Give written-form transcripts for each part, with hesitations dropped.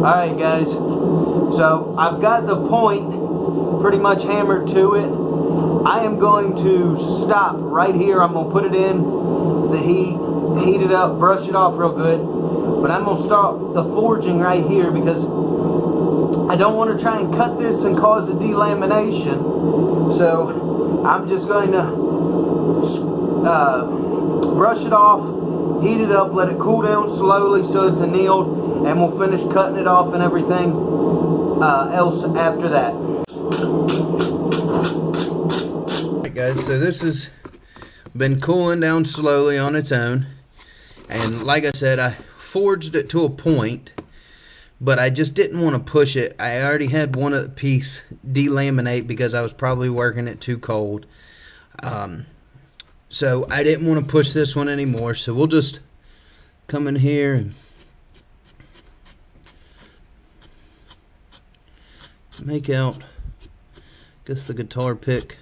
Alright guys, so I've got the point pretty much hammered to it. I am going to stop right here. I'm going to put it in the heat it up, brush it off real good. But I'm going to start the forging right here because I don't want to try and cut this and cause a delamination. So I'm just going to brush it off, heat it up, let it cool down slowly so it's annealed. And we'll finish cutting it off and everything else after that. Alright guys, so this has been cooling down slowly on its own. And like I said, I forged it to a point, but I just didn't want to push it. I already had one piece delaminate because I was probably working it too cold. So I didn't want to push this one anymore. So we'll just come in here and make out, I guess, the guitar pick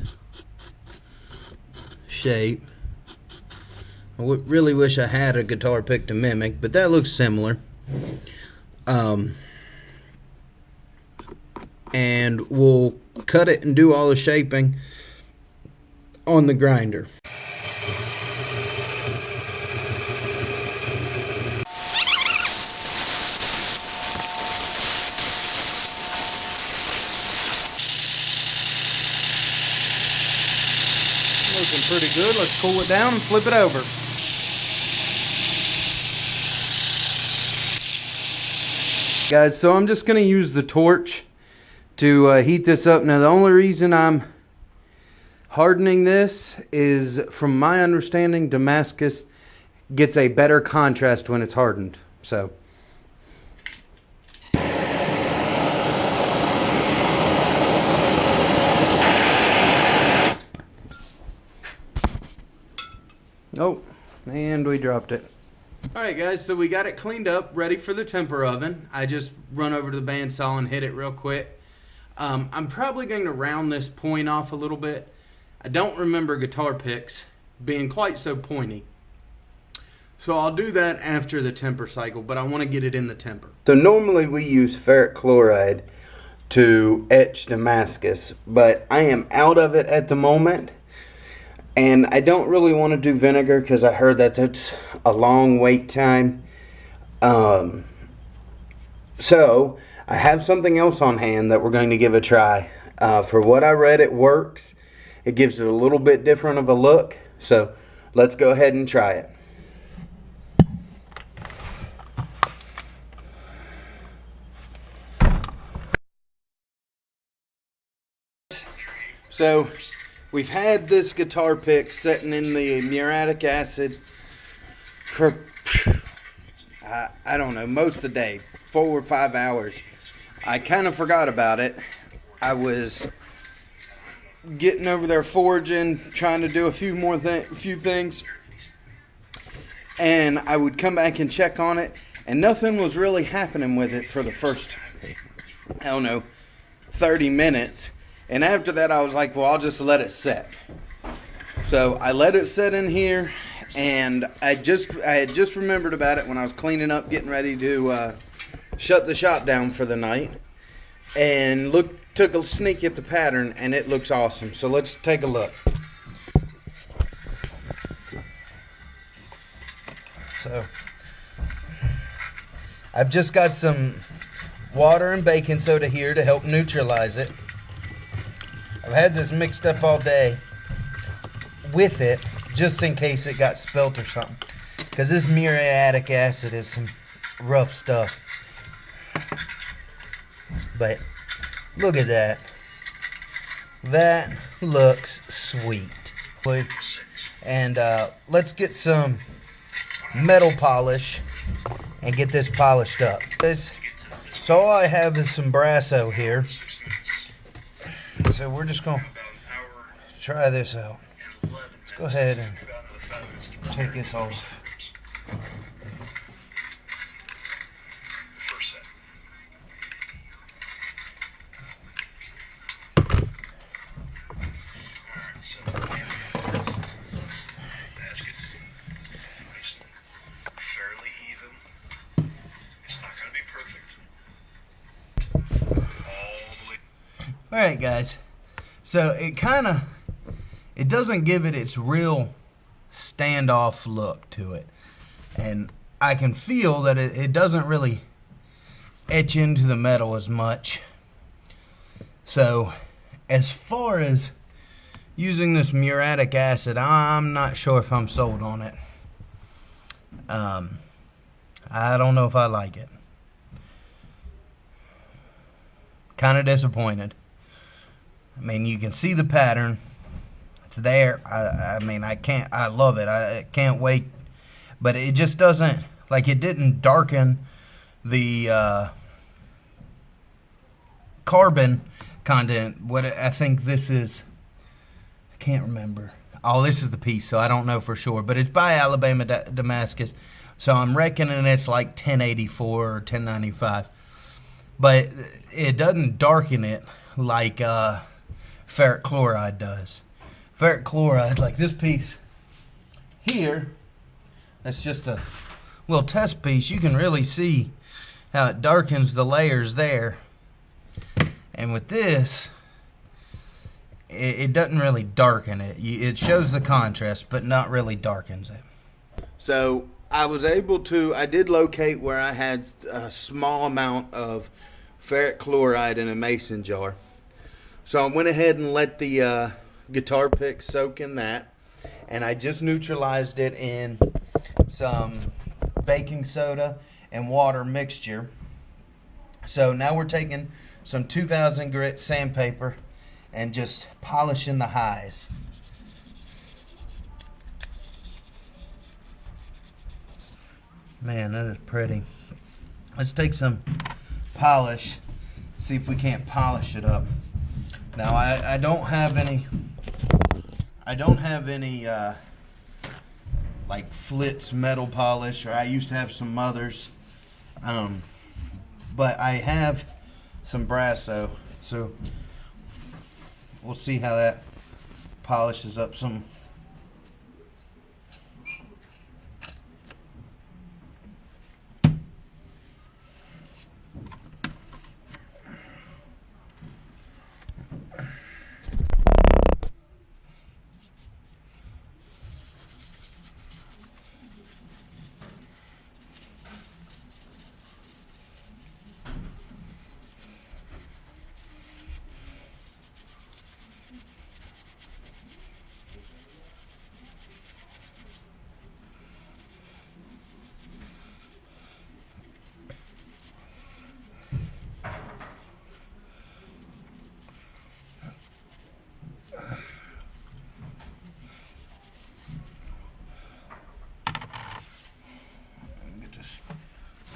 shape. I really wish I had a guitar pick to mimic, but that looks similar. And we'll cut it and do all the shaping on the grinder. Looking pretty good. Let's cool it down and flip it over. Guys, so I'm just going to use the torch to heat this up. Now the only reason I'm hardening this is, from my understanding, Damascus gets a better contrast when it's hardened. So oh, and we dropped it. Alright guys, so we got it cleaned up, ready for the temper oven. I just run over to the bandsaw and hit it real quick. I'm probably going to round this point off a little bit. I don't remember guitar picks being quite so pointy. So I'll do that after the temper cycle, but I want to get it in the temper. So normally we use ferric chloride to etch Damascus, but I am out of it at the moment. And I don't really want to do vinegar because I heard that that's a long wait time. So I have something else on hand that we're going to give a try. For what I read, it works. It gives it a little bit different of a look. So let's go ahead and try it. So we've had this guitar pick sitting in the muriatic acid for, I don't know, most of the day, 4 or 5 hours. I kind of forgot about it. I was getting over there forging, trying to do a few things, and I would come back and check on it, and nothing was really happening with it for the first, I don't know, 30 minutes. And after that, I was like, well, I'll just let it set. So I let it set in here, and I had just remembered about it when I was cleaning up, getting ready to shut the shop down for the night, and took a sneak at the pattern, and it looks awesome. So let's take a look. So I've just got some water and baking soda here to help neutralize it. I've had this mixed up all day with it just in case it got spilt or something, because this muriatic acid is some rough stuff. But look at that. That looks sweet. And let's get some metal polish and get this polished up. So all I have is some Brasso here. So we're just going to try this out. Let's go ahead and take this off. Alright guys, so it doesn't give it its real standoff look to it, and I can feel that it doesn't really etch into the metal as much. So as far as using this muriatic acid, I'm not sure if I'm sold on it. I don't know if I like it. Kind of disappointed. I mean, you can see the pattern. It's there. I mean, I love it. I can't wait. But it just doesn't, like, it didn't darken the carbon content. What I think this is, I can't remember. Oh, this is the piece, so I don't know for sure. But it's by Alabama Damascus. So I'm reckoning it's like 1084 or 1095. But it doesn't darken it like ferric chloride does. Ferric chloride, like this piece here, that's just a little test piece. You can really see how it darkens the layers there. And with this, it doesn't really darken it. It shows the contrast, but not really darkens it. So I was able to, I did locate where I had a small amount of ferric chloride in a mason jar. So I went ahead and let the guitar pick soak in that, and I just neutralized it in some baking soda and water mixture. So now we're taking some 2000 grit sandpaper and just polishing the highs. Man, that is pretty. Let's take some polish, see if we can't polish it up. Now I don't have any like Flitz metal polish, or I used to have some others, but I have some Brasso, so we'll see how that polishes up some.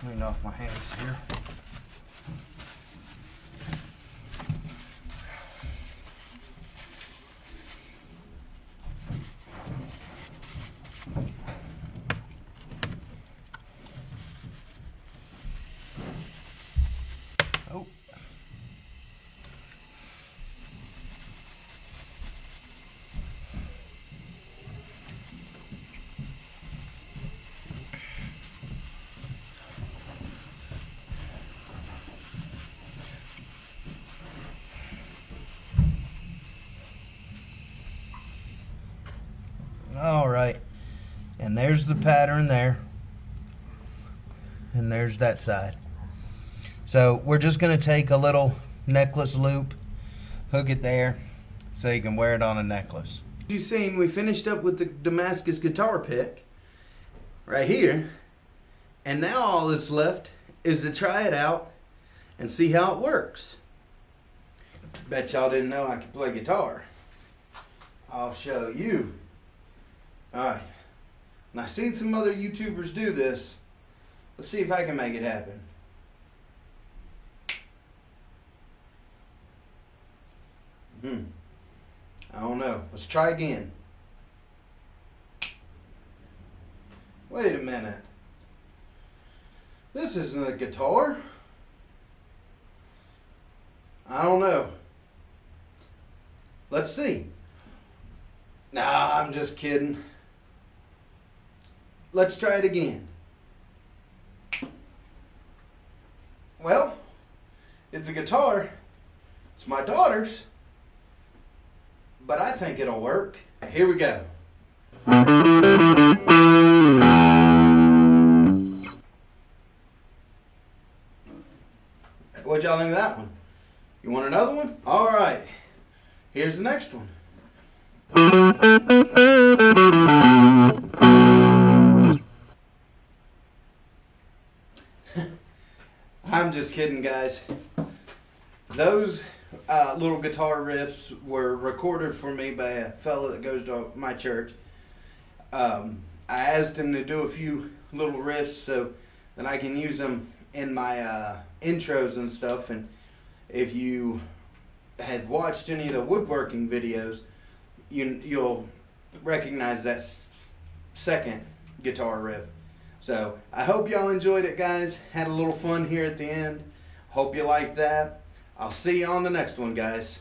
Clean off my hands here. Oh. And there's the pattern there. And there's that side. So we're just going to take a little necklace loop, hook it there, so you can wear it on a necklace. As you've seen, we finished up with the Damascus guitar pick right here. And now all that's left is to try it out and see how it works. Bet y'all didn't know I could play guitar. I'll show you. Alright. And I've seen some other YouTubers do this. Let's see if I can make it happen. I don't know. Let's try again. Wait a minute. This isn't a guitar. I don't know. Let's see. Nah, I'm just kidding. Let's try it again. Well, it's a guitar. It's my daughter's. But I think it'll work. Here we go. What y'all think of that one? You want another one? All right. Here's the next one. I'm just kidding, guys. Those little guitar riffs were recorded for me by a fellow that goes to my church. I asked him to do a few little riffs so that I can use them in my intros and stuff. And if you had watched any of the woodworking videos, you'll recognize that second guitar riff. So I hope y'all enjoyed it, guys. Had a little fun here at the end. Hope you liked that. I'll see you on the next one, guys.